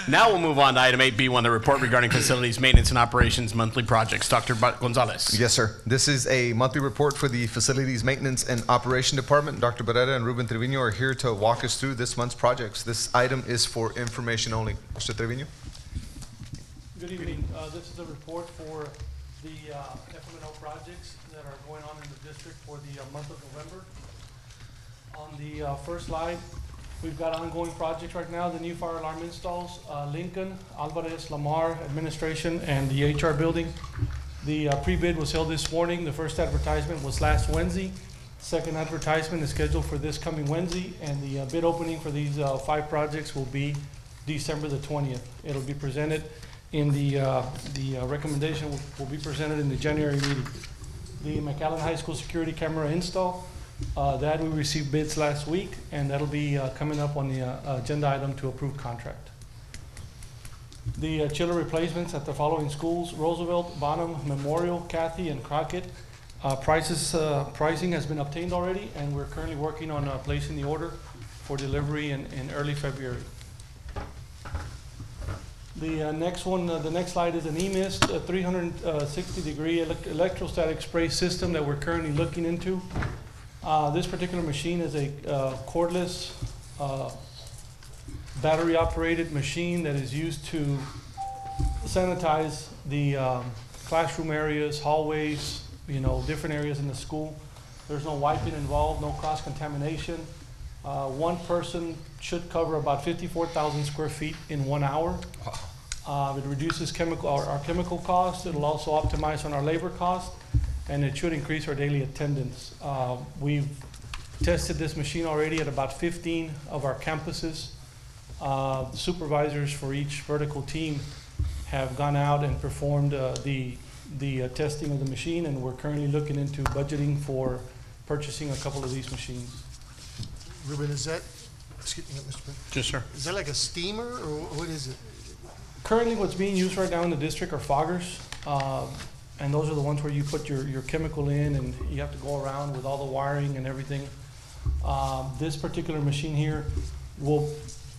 Now we'll move on to item 8B1, the report regarding facilities maintenance and operations monthly projects. Dr. Gonzalez. Yes, sir. This is a monthly report for the Facilities Maintenance and Operation Department. Dr. Barrera and Ruben Trevino are here to walk us through this month's projects. This item is for information only. Mr. Trevino? Good evening. This is a report for the FMNO projects that are going on in the district for the month of November. On the first slide, we've got ongoing projects right now, the new fire alarm installs, Lincoln, Alvarez, Lamar Administration, and the HR building. The pre-bid was held this morning. The first advertisement was last Wednesday. Second advertisement is scheduled for this coming Wednesday, and the bid opening for these 5 projects will be December the 20th. It'll be presented in the recommendation will be presented in the January meeting. The McAllen High School security camera install, that we received bids last week, and that'll be coming up on the agenda item to approve contract. The chiller replacements at the following schools: Roosevelt, Bonham, Memorial, Cathy, and Crockett. Pricing has been obtained already, and we're currently working on placing the order for delivery in early February. The next one, the next slide is an EMIST, a 360-degree electrostatic spray system that we're currently looking into. This particular machine is a cordless, battery-operated machine that is used to sanitize the classroom areas, hallways, different areas in the school. There's no wiping involved, no cross-contamination. One person should cover about 54,000 square feet in 1 hour. It reduces our chemical costs. It'll also optimize on our labor costs, and it should increase our daily attendance. We've tested this machine already at about 15 of our campuses. Supervisors for each vertical team have gone out and performed the testing of the machine, and we're currently looking into budgeting for purchasing a couple of these machines. Ruben, is that, excuse me, Mr. President? Yes, sir. Is that like a steamer, or what is it? Currently, what's being used right now in the district are foggers, and those are the ones where you put your chemical in, and you have to go around with all the wiring and everything. This particular machine here,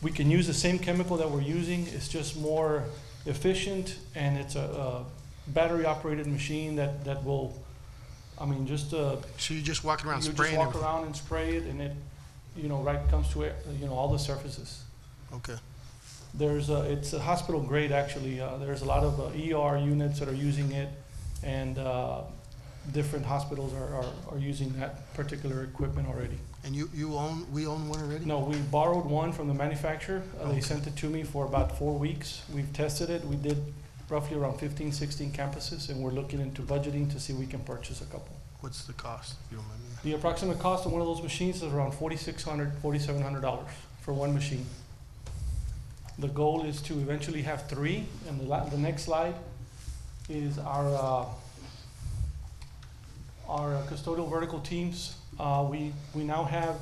we can use the same chemical that we're using. It's just more efficient, and it's a battery-operated machine that will, So you're just walking around spraying You just walk around and spray it, and it, comes to it, all the surfaces. Okay. It's a hospital grade, actually. There's a lot of ER units that are using it, and different hospitals are using that particular equipment already. And we own one already? No, we borrowed one from the manufacturer. They sent it to me for about 4 weeks. We've tested it. We did roughly around 15, 16 campuses, and we're looking into budgeting to see if we can purchase a couple. What's the cost, if you don't mind me? The approximate cost of one of those machines is around $4,600, $4,700 for one machine. The goal is to eventually have 3, and the next slide is our custodial vertical teams. We now have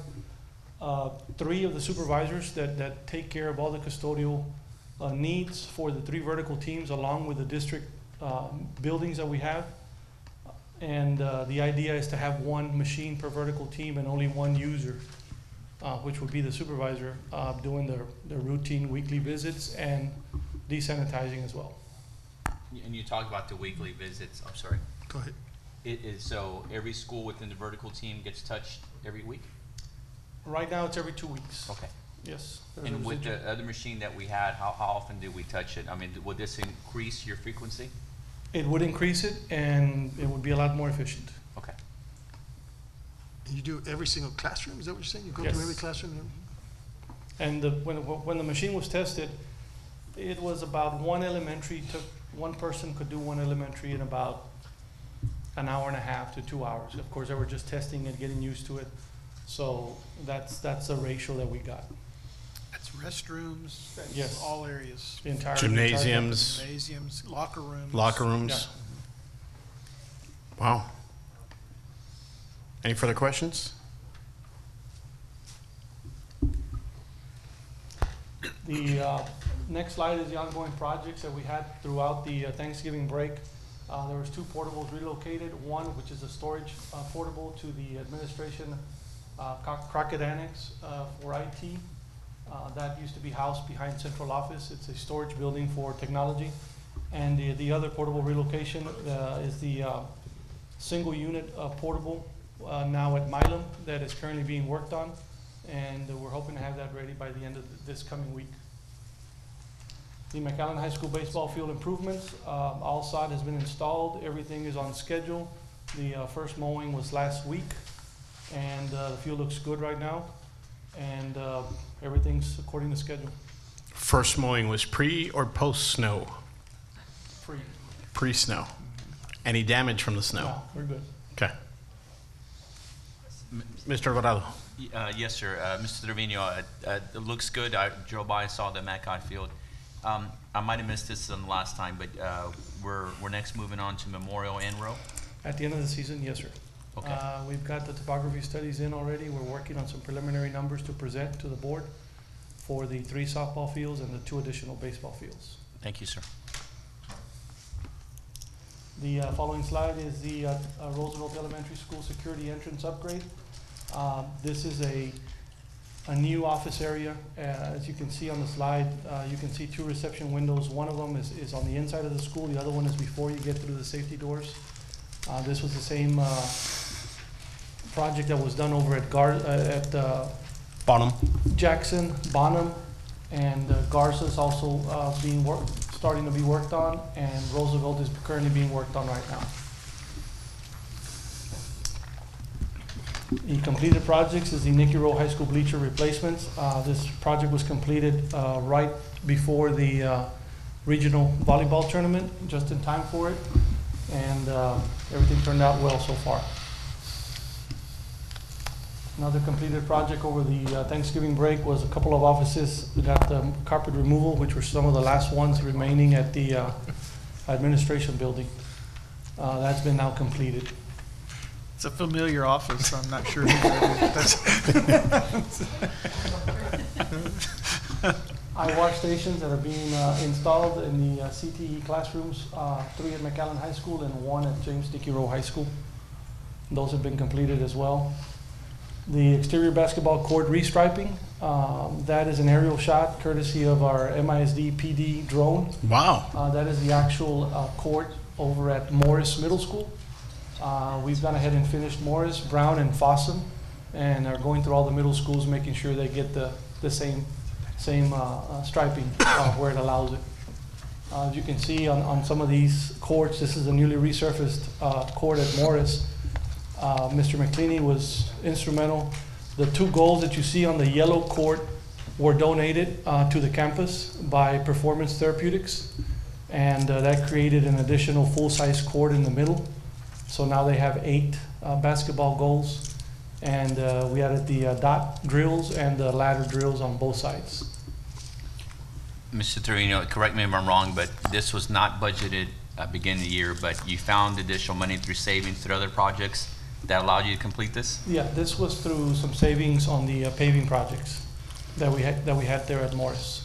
3 of the supervisors that take care of all the custodial needs for the 3 vertical teams, along with the district buildings that we have. And the idea is to have 1 machine per vertical team and only 1 user, which would be the supervisor, doing their routine weekly visits and desanitizing as well. And you talked about the weekly visits. I'm sorry. Go ahead. It is so every school within the vertical team gets touched every week? Right now, it's every 2 weeks. Okay. Yes. And with the other machine that we had, how often did we touch it? Would this increase your frequency? It would increase it, and it would be a lot more efficient. Okay. And you do every single classroom? Is that what you're saying? You go Yes. through every classroom? And when the machine was tested, it was about 1 elementary. One person could do 1 elementary in about an hour and a half to 2 hours. Of course, they were just testing it, getting used to it. So that's the ratio that we got. That's restrooms, that's Yes. all areas. The entire Gymnasiums, Gymnasiums, locker rooms. locker rooms. Yeah. Wow. Any further questions? The next slide is the ongoing projects that we had throughout the Thanksgiving break. There was 2 portables relocated. One, which is a storage portable to the administration Crockett Annex for IT. That used to be housed behind central office. It's a storage building for technology. And the other portable relocation is the single unit portable now at Milam that is currently being worked on. And we're hoping to have that ready by the end of this coming week. The McAllen High School baseball field improvements, all sod has been installed. Everything is on schedule. The first mowing was last week, and the field looks good right now, and everything's according to schedule. First mowing was pre or post snow? Free. Pre-snow. Any damage from the snow? No, we're good. Okay. Mr. Alvarado? Yes, sir. Mr. Trevino, it looks good. I drove by and saw the Mackay Field. I might have missed this on the last time, but we're next moving on to Memorial and Row. At the end of the season, yes, sir. Okay. We've got the topography studies in already. We're working on some preliminary numbers to present to the board for the 3 softball fields and the 2 additional baseball fields. Thank you, sir. The following slide is the Roosevelt Elementary School security entrance upgrade. This is a new office area. As you can see on the slide, you can see 2 reception windows. One of them is on the inside of the school. The other one is before you get through the safety doors. This was the same project that was done over at Bottom. Jackson, Bonham, and Garza's also starting to be worked on, and Roosevelt is currently being worked on right now. The completed projects is the Nicky Rowe High School bleacher replacements. This project was completed right before the regional volleyball tournament, just in time for it, and everything turned out well so far. Another completed project over the Thanksgiving break was a couple of offices that got the carpet removal, which were some of the last ones remaining at the administration building. That's been now completed. It's a familiar office, I'm not sure who that is. IWAR stations that are being installed in the CTE classrooms, 3 at McAllen High School and 1 at James Nicky Rowe High School. Those have been completed as well. The exterior basketball court restriping, that is an aerial shot courtesy of our MISD PD drone. Wow. That is the actual court over at Morris Middle School. We've gone ahead and finished Morris, Brown, and Fossum, and are going through all the middle schools, making sure they get the same striping where it allows it. As you can see on some of these courts, this is a newly resurfaced court at Morris. Mr. McCleany was instrumental. The 2 goals that you see on the yellow court were donated to the campus by Performance Therapeutics, and that created an additional full-size court in the middle. So now they have 8 basketball goals, and we added the dot drills and the ladder drills on both sides. Mr. Trevino, correct me if I'm wrong, but this was not budgeted at the beginning of the year, but you found additional money through savings through other projects that allowed you to complete this? Yeah, this was through some savings on the paving projects that we had there at Morris.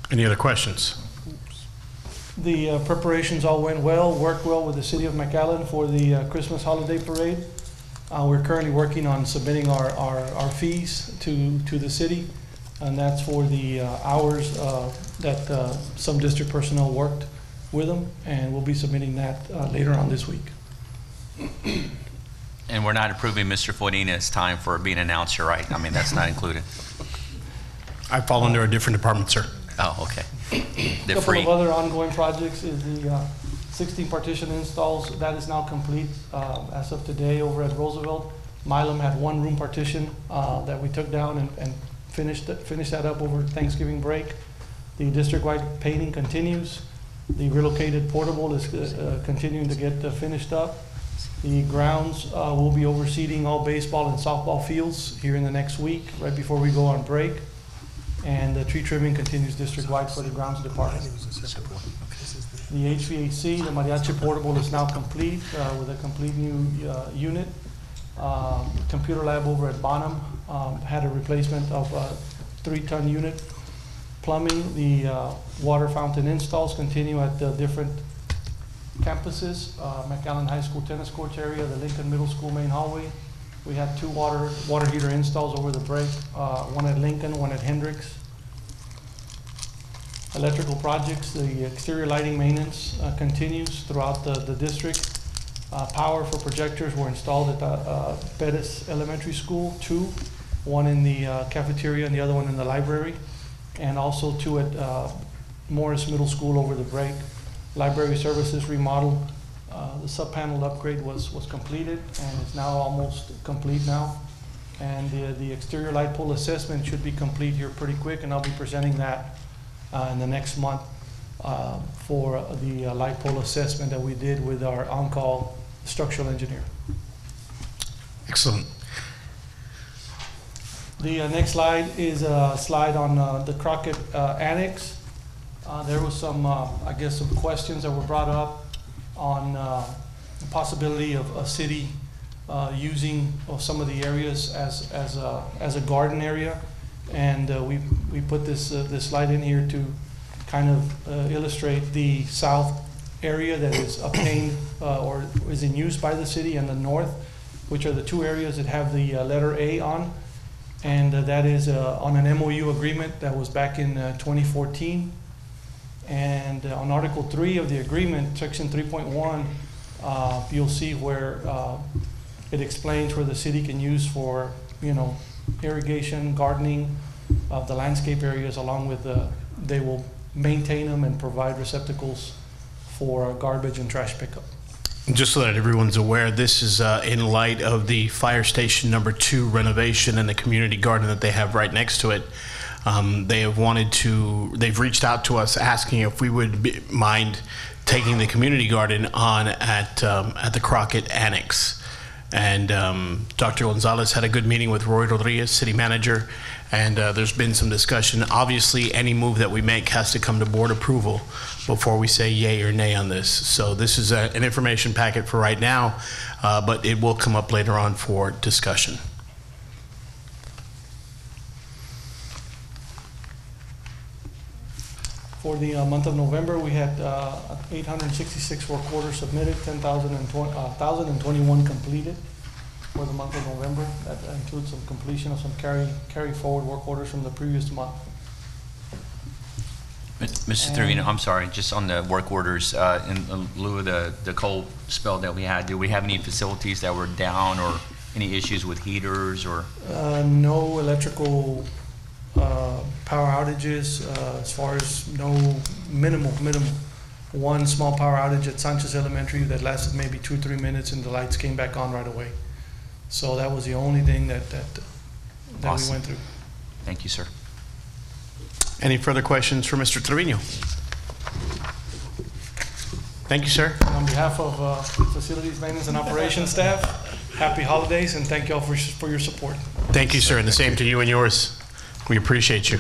Any other questions? The preparations all went well, worked well with the city of McAllen for the Christmas holiday parade. We're currently working on submitting our fees to the city, and that's for the hours that some district personnel worked with them, and we'll be submitting that later on this week. And we're not approving Mr. Fodina's time for being an announcer, right? I mean, that's not included. I fall under a different department, sir. Oh, okay. They're Couple free. of other ongoing projects is the 16 partition installs. That is now complete as of today over at Roosevelt. Milam had 1 room partition that we took down and finished that up over Thanksgiving break. The district-wide painting continues. The relocated portable is continuing to get finished up. The grounds will be overseeding all baseball and softball fields here in the next week, right before we go on break. And the tree trimming continues district-wide for the grounds department. The HVAC, the mariachi portable is now complete with a complete new unit. Computer lab over at Bonham had a replacement of a 3-ton unit. Plumbing, the water fountain installs continue at the different campuses. McAllen High School tennis courts area, the Lincoln Middle School main hallway, We had two water heater installs over the break, one at Lincoln, one at Hendricks. Electrical projects, the exterior lighting maintenance continues throughout the district. Power for projectors were installed at Pettis Elementary School, two, one in the cafeteria and the other one in the library, and also two at Morris Middle School over the break. Library services remodel, the sub-panel upgrade was completed and is now almost complete now. And the exterior light pole assessment should be complete here pretty quick, and I'll be presenting that in the next month for the light pole assessment that we did with our on-call structural engineer. Excellent. The next slide is a slide on the Crockett Annex. There was some, I guess, some questions that were brought up on the possibility of a city using some of the areas as a garden area. And we put this slide in here to kind of illustrate the south area that is obtained or is in use by the city, and the north, which are the two areas that have the letter A on. And that is on an MOU agreement that was back in 2014. And on Article 3 of the agreement, Section 3.1, you'll see where it explains where the city can use for, irrigation, gardening of the landscape areas, along with they will maintain them and provide receptacles for garbage and trash pickup. Just so that everyone's aware, this is in light of the Fire Station number 2 renovation and the community garden that they have right next to it. They've reached out to us asking if we would mind taking the community garden on at the Crockett Annex. And Dr. Gonzalez had a good meeting with Roy Rodriguez, city manager, and there's been some discussion. Obviously, any move that we make has to come to board approval before we say yay or nay on this. So this is an information packet for right now, but it will come up later on for discussion. For the month of November, we had 866 work orders submitted, 1,021 completed for the month of November. That includes some completion of some carry forward work orders from the previous month. Mr. Trevino, I'm sorry, just on the work orders, in lieu of the cold spell that we had, do we have any facilities that were down or any issues with heaters or? No electrical power outages, as far as minimal. One small power outage at Sanchez Elementary that lasted maybe 2 or 3 minutes, and the lights came back on right away. So that was the only thing that Awesome. we went through. Thank you, sir. Any further questions for Mr. Trevino? Thank you, sir. On behalf of Facilities Maintenance and Operations staff, happy holidays, and thank you all for your support. Thank you, sir, and the same to you and yours. We appreciate you.